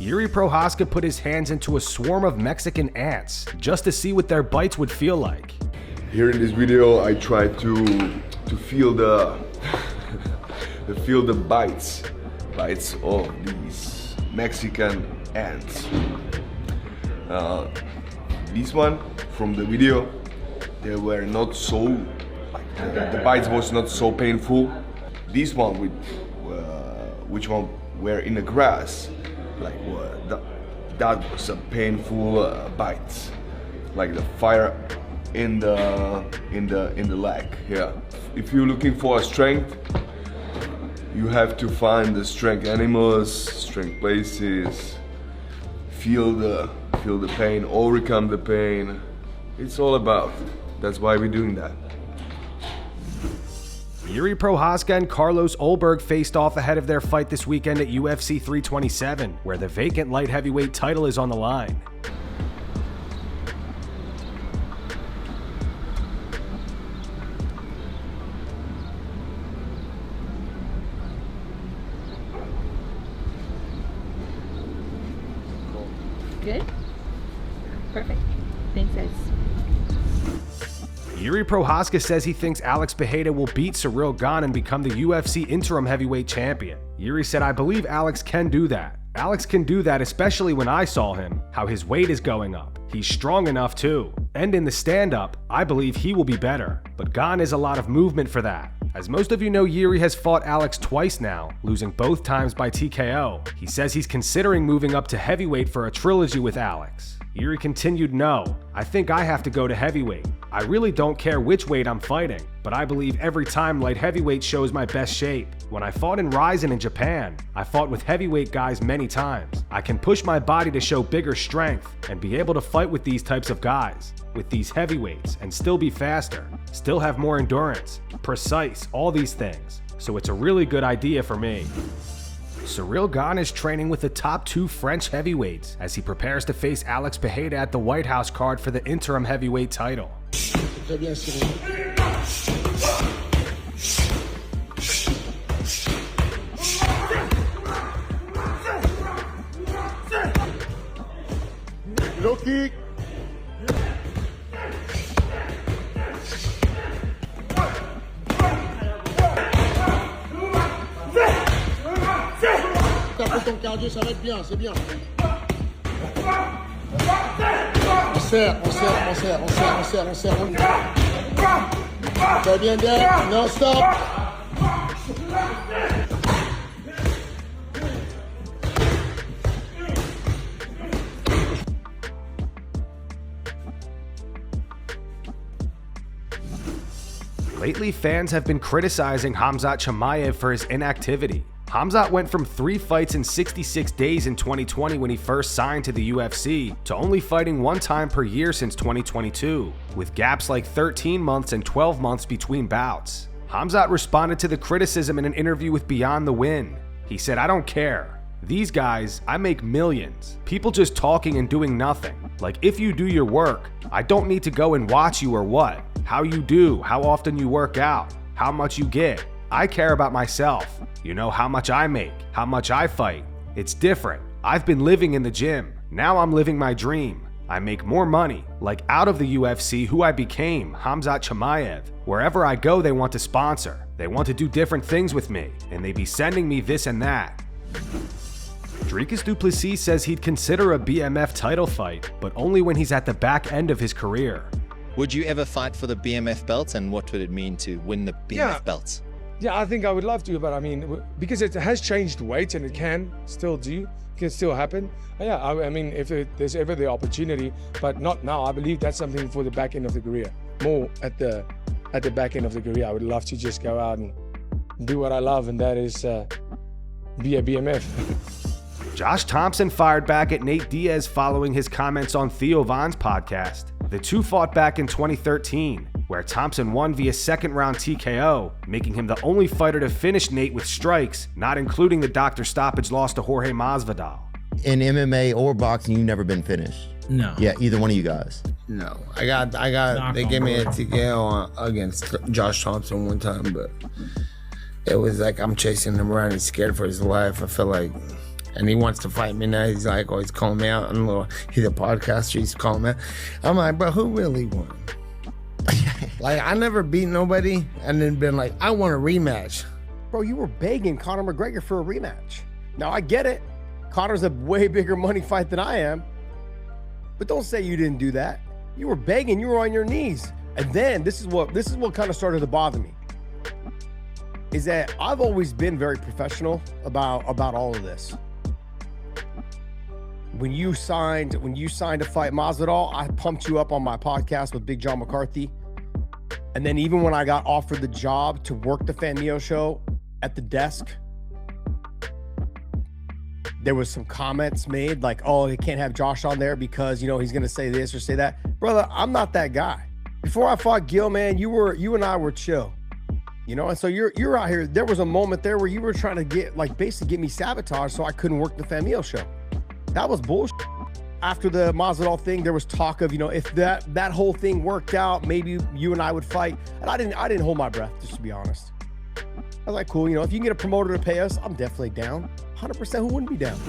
Jiri Prochazka put his hands into a swarm of Mexican ants just to see what their bites would feel like. Here in this video, I try to feel the feel the bites of these Mexican ants. This one from the video, they were not so, like the bites was not so painful. This one with which one were in the grass, like that was a painful bite, like the fire in the leg. Yeah. If you're looking for a strength, you have to find the strength animals, strength places, feel the pain, overcome the pain. It's all about. That's why we're doing that. Jiri Prochazka and Carlos Ulberg faced off ahead of their fight this weekend at UFC 327, where the vacant light heavyweight title is on the line. Good? Perfect. Thanks, guys. Jiri Prochazka says he thinks Alex Pereira will beat Ciryl Gane and become the UFC interim heavyweight champion. Jiri said, "I believe Alex can do that. Alex can do that, especially when I saw him, how his weight is going up. He's strong enough too. And in the stand-up, I believe he will be better. But Gane is a lot of movement for that." As most of you know, Jiri has fought Alex twice now, losing both times by TKO. He says he's considering moving up to heavyweight for a trilogy with Alex. Jiri continued, "No, I think I have to go to heavyweight. I really don't care which weight I'm fighting, but I believe every time light heavyweight shows my best shape. When I fought in Rizin in Japan, I fought with heavyweight guys many times. I can push my body to show bigger strength and be able to fight with these types of guys, with these heavyweights, and still be faster, still have more endurance, precise, all these things. So it's a really good idea for me." Ciryl Gane is training with the top 2 French heavyweights as he prepares to face Alex Pereira at the White House card for the interim heavyweight title. Très bien, Cyril. Low kick. Tape ton cardio, ça va être bien, c'est bien. On serre. Très bien, bien. Non, stop. Lately, fans have been criticizing Khamzat Chimaev for his inactivity. Khamzat went from 3 fights in 66 days in 2020 when he first signed to the UFC to only fighting 1 time per year since 2022, with gaps like 13 months and 12 months between bouts. Khamzat responded to the criticism in an interview with Beyond the Win. He said, "I don't care. These guys, I make millions. People just talking and doing nothing. Like, if you do your work, I don't need to go and watch you or what, how you do, how often you work out, how much you get. I care about myself. You know, how much I make, how much I fight. It's different. I've been living in the gym. Now I'm living my dream. I make more money, like out of the UFC, who I became, Khamzat Chimaev. Wherever I go, they want to sponsor. They want to do different things with me, and they be sending me this and that." Dricus Du Plessis says he'd consider a BMF title fight, but only when he's at the back end of his career. Would you ever fight for the BMF belt, and what would it mean to win the BMF belts? Yeah, I think I would love to, but I mean, because it has changed weight and it can still happen. Yeah, I mean, if there's ever the opportunity, but not now. I believe that's something for the back end of the career. More at the back end of the career. I would love to just go out and do what I love, and that is be a BMF. Josh Thomson fired back at Nate Diaz following his comments on Theo Von's podcast. The two fought back in 2013, where Thomson won via second-round TKO, making him the only fighter to finish Nate with strikes, not including the doctor stoppage loss to Jorge Masvidal. In MMA or boxing, you've never been finished? No. Yeah, either one of you guys. No. I got they gave me a TKO against Josh Thompson one time, but it was like I'm chasing him around and scared for his life. I feel like and he wants to fight me now. He's like, oh, he's calling me out. He's a podcaster. He's calling me out. I'm like, bro, who really won? Like, I never beat nobody and then been like, I want a rematch. Bro, you were begging Conor McGregor for a rematch. Now, I get it. Conor's a way bigger money fight than I am. But don't say you didn't do that. You were begging. You were on your knees. And then this is what kind of started to bother me. Is that I've always been very professional about all of this. When you signed to fight Masvidal, I pumped you up on my podcast with Big John McCarthy. And then even when I got offered the job to work the Fanmio show at the desk, there was some comments made like, oh, they can't have Josh on there because, you know, he's going to say this or say that. Brother, I'm not that guy. Before I fought Gil, man, you and I were chill. You know, and so you're out here. There was a moment there where you were trying to basically get me sabotaged so I couldn't work the Fanmio show. That was bullshit. After the Masvidal thing, there was talk of, you know, if that whole thing worked out, maybe you and I would fight. And I didn't hold my breath, just to be honest. I was like, cool, you know, if you can get a promoter to pay us, I'm definitely down. 100%, who wouldn't be down?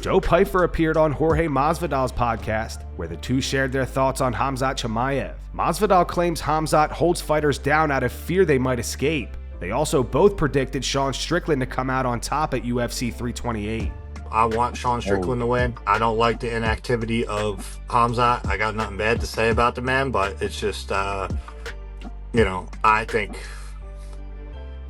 Joe Pyfer appeared on Jorge Masvidal's podcast, where the two shared their thoughts on Khamzat Chimaev. Masvidal claims Khamzat holds fighters down out of fear they might escape. They also both predicted Sean Strickland to come out on top at UFC 328. I want Sean Strickland to win. I don't like the inactivity of Khamzat. I got nothing bad to say about the man, but it's just, you know, I think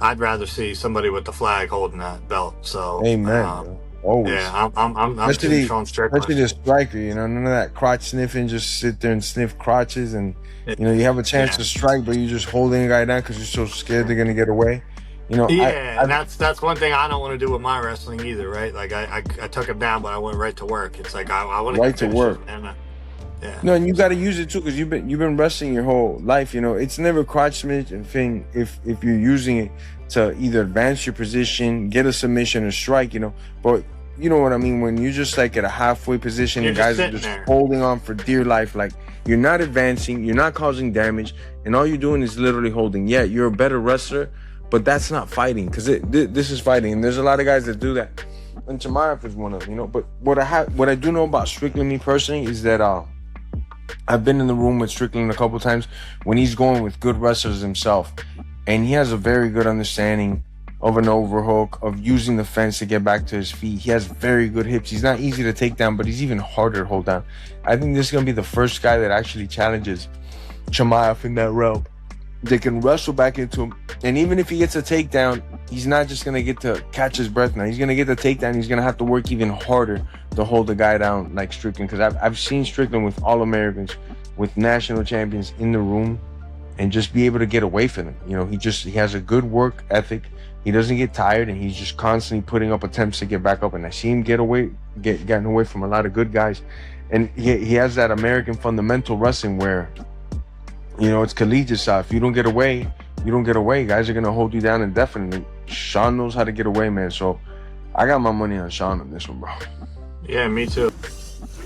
I'd rather see somebody with the flag holding that belt. So, amen. Always. Yeah, I'm team Sean Strickland. Especially the striker, you know, none of that crotch sniffing. Just sit there and sniff crotches, and you know, you have a chance to strike, but you're just holding a guy down because you're so scared they're gonna get away. You know, and that's one thing I don't want to do with my wrestling either, right? Like I took him down, but I went right to work. It's like I want to right to work. And, yeah. No, and you got to use it too, because you've been wrestling your whole life. You know, it's never crotch smith thing if you're using it to either advance your position, get a submission, or strike. You know, but you know what I mean when you're just like at a halfway position and guys are just holding on for dear life, like you're not advancing, you're not causing damage, and all you're doing is literally holding. Yeah, you're a better wrestler, but that's not fighting, because this is fighting, and there's a lot of guys that do that. And Chimaev is one of them, you know. But what I do know about Strickland, me personally, is that I've been in the room with Strickland a couple times when he's going with good wrestlers himself, and he has a very good understanding of an overhook, of using the fence to get back to his feet. He has very good hips. He's not easy to take down, but he's even harder to hold down. I think this is gonna be the first guy that actually challenges Chimaev in that realm. They can wrestle back into him, and even if he gets a takedown, he's not just gonna get to catch his breath now. He's gonna get the takedown. He's gonna have to work even harder to hold the guy down like Strickland, because I've seen Strickland with All-Americans, with national champions in the room, and just be able to get away from them. You know, he has a good work ethic. He doesn't get tired, and he's just constantly putting up attempts to get back up. And I see him getting away from a lot of good guys, and he has that American fundamental wrestling where, you know, it's collegiate style. If you don't get away, you don't get away. Guys are gonna hold you down indefinitely. Sean knows how to get away, man. So I got my money on Sean on this one, bro. Yeah, me too.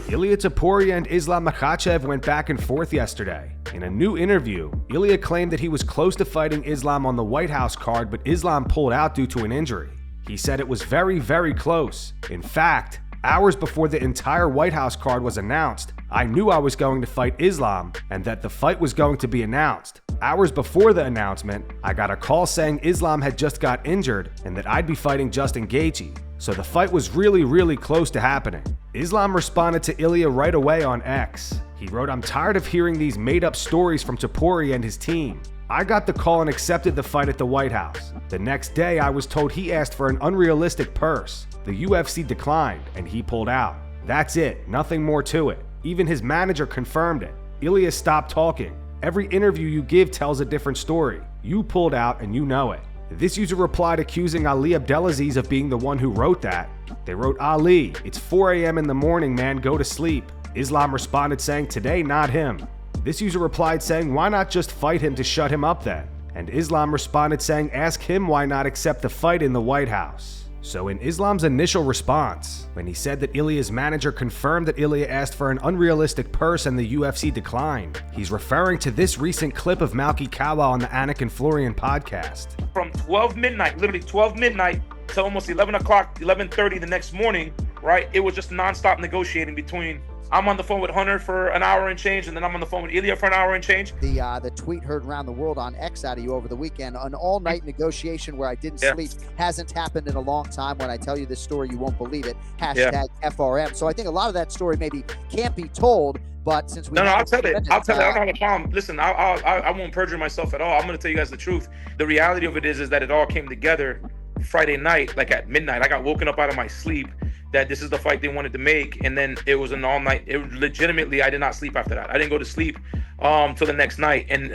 Ilia Topuria and Islam Makhachev went back and forth yesterday. In a new interview, Ilia claimed that he was close to fighting Islam on the White House card, but Islam pulled out due to an injury. He said it was very, very close. In fact, hours before the entire White House card was announced, I knew I was going to fight Islam and that the fight was going to be announced. Hours before the announcement, I got a call saying Islam had just got injured and that I'd be fighting Justin Gaethje. So the fight was really, really close to happening. Islam responded to Ilia right away on X. He wrote, "I'm tired of hearing these made-up stories from Topuria and his team. I got the call and accepted the fight at the White House. The next day, I was told he asked for an unrealistic purse. The UFC declined, and he pulled out. That's it, nothing more to it. Even his manager confirmed it. Ilia stopped talking. Every interview you give tells a different story. You pulled out and you know it." This user replied accusing Ali Abdelaziz of being the one who wrote that. They wrote, "Ali, it's 4 a.m. in the morning, man, go to sleep." Islam responded saying, "Today, not him." This user replied saying, "Why not just fight him to shut him up then?" And Islam responded saying, "Ask him why not accept the fight in the White House." So in Islam's initial response, when he said that Ilia's manager confirmed that Ilia asked for an unrealistic purse and the UFC declined, he's referring to this recent clip of Malky Kawa on the Anik and Florian podcast. From 12 midnight, literally 12 midnight till almost 11 o'clock, 11:30 the next morning, right? It was just nonstop negotiating between, I'm on the phone with Hunter for an hour and change, and then I'm on the phone with Ilia for an hour and change. The tweet heard around the world on X out of you over the weekend, an all-night negotiation where I didn't sleep hasn't happened in a long time. When I tell you this story, you won't believe it. Hashtag FRM. So I think a lot of that story maybe can't be told, but since we I'll tell it. I don't have a problem. Listen, I won't perjure myself at all. I'm going to tell you guys the truth. The reality of it is that it all came together Friday night, like at midnight. I got woken up out of my sleep that this is the fight they wanted to make, and then it was an all night. It legitimately, I did not sleep after that. I didn't go to sleep till the next night, and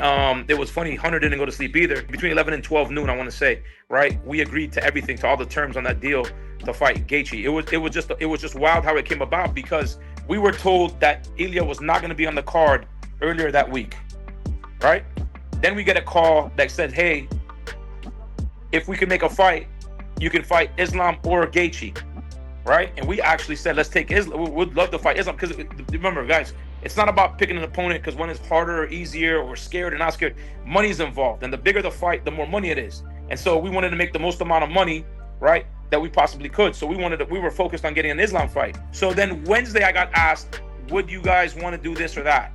it was funny. Hunter didn't go to sleep either. Between 11 and 12 noon, I want to say, right? We agreed to everything, to all the terms on that deal to fight Gaethje. It was just wild how it came about, because we were told that Ilia was not going to be on the card earlier that week, right? Then we get a call that said, hey, if we can make a fight, you can fight Islam or Gaethje, right? And we actually said, let's take Islam. We would love to fight Islam, because remember, guys, it's not about picking an opponent because one is harder or easier or scared or not scared. Money's involved, and the bigger the fight, the more money it is. And so we wanted to make the most amount of money, right, that we possibly could. So we were focused on getting an Islam fight. So then Wednesday I got asked, would you guys want to do this or that?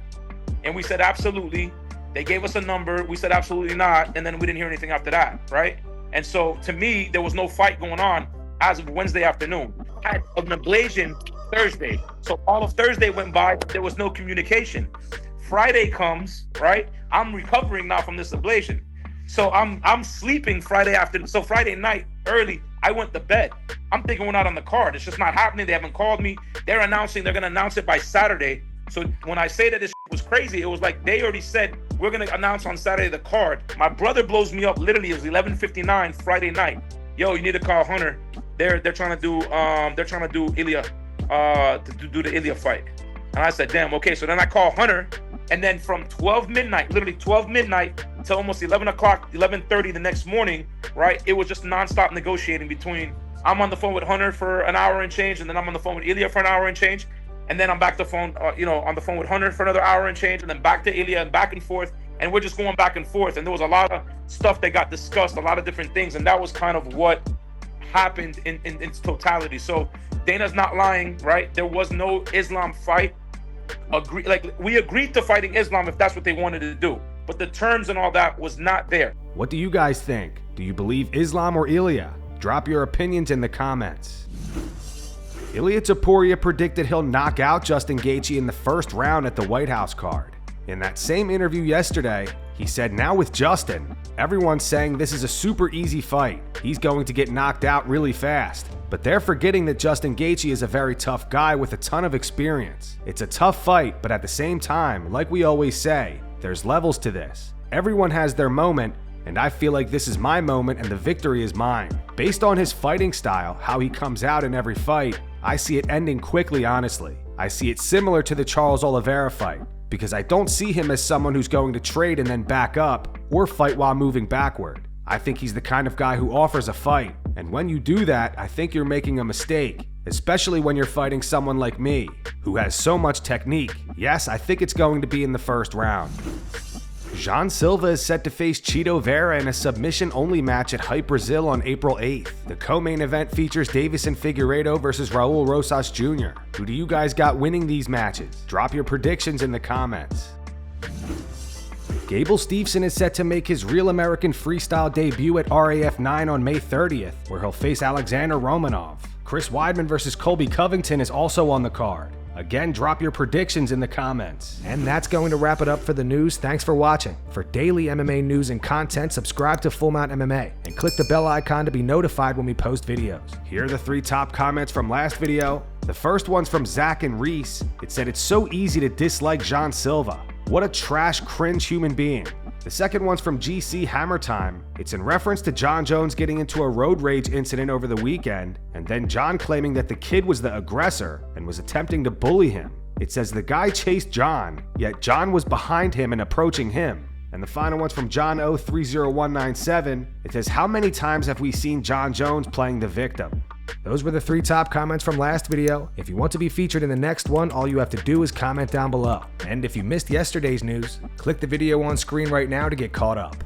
And we said absolutely. They gave us a number. We said absolutely not, and then we didn't hear anything after that, right? And so to me, there was no fight going on as of Wednesday afternoon. I had an ablation Thursday. So all of Thursday went by, there was no communication. Friday comes, right? I'm recovering now from this ablation. So I'm sleeping Friday afternoon. So Friday night, early, I went to bed. I'm thinking we're not on the card. It's just not happening. They haven't called me. They're announcing they're going to announce it by Saturday. So when I say that this was crazy, it was like they already said we're going to announce on Saturday the card. My brother blows me up. Literally, it was 11:59 Friday night. Yo, you need to call Hunter. They're trying to do Ilia to do the Ilia fight. And I said, damn, okay. So then I call Hunter, and then from 12 midnight, literally 12 midnight till almost 11 o'clock, 11:30 the next morning, right? It was just nonstop negotiating between, I'm on the phone with Hunter for an hour and change, and then I'm on the phone with Ilia for an hour and change. And then I'm back to phone, on the phone with Hunter for another hour and change, and then back to Ilia and back and forth. And we're just going back and forth. And there was a lot of stuff that got discussed, a lot of different things. And that was kind of what happened in its totality. So Dana's not lying, right? There was no Islam fight. We agreed to fighting Islam if that's what they wanted to do. But the terms and all that was not there. What do you guys think? Do you believe Islam or Ilia? Drop your opinions in the comments. Ilia Topuria predicted he'll knock out Justin Gaethje in the first round at the White House card. In that same interview yesterday, he said now with Justin, everyone's saying this is a super easy fight. He's going to get knocked out really fast. But they're forgetting that Justin Gaethje is a very tough guy with a ton of experience. It's a tough fight, but at the same time, like we always say, there's levels to this. Everyone has their moment, and I feel like this is my moment and the victory is mine. Based on his fighting style, how he comes out in every fight, I see it ending quickly, honestly. I see it similar to the Charles Oliveira fight, because I don't see him as someone who's going to trade and then back up or fight while moving backward. I think he's the kind of guy who offers a fight, and when you do that, I think you're making a mistake, especially when you're fighting someone like me, who has so much technique. Yes, I think it's going to be in the first round. Jean Silva is set to face Chito Vera in a submission-only match at Hype Brazil on April 8th. The co-main event features Davison Figueiredo versus Raul Rosas Jr. Who do you guys got winning these matches? Drop your predictions in the comments. Gable Steveson is set to make his Real American Freestyle debut at RAF 9 on May 30th, where he'll face Alexander Romanov. Chris Weidman versus Colby Covington is also on the card. Again, drop your predictions in the comments. And that's going to wrap it up for the news. Thanks for watching. For daily MMA news and content, subscribe to Full Mount MMA and click the bell icon to be notified when we post videos. Here are the 3 top comments from last video. The first one's from Zach and Reese. It said, it's so easy to dislike Jean Silva. What a trash, cringe human being. The second one's from GC Hammer Time. It's in reference to John Jones getting into a road rage incident over the weekend, and then John claiming that the kid was the aggressor and was attempting to bully him. It says the guy chased John, yet John was behind him and approaching him. And the final one's from John O30197. It says, how many times have we seen John Jones playing the victim? Those were the 3 top comments from last video. If you want to be featured in the next one, all you have to do is comment down below. And if you missed yesterday's news, click the video on screen right now to get caught up.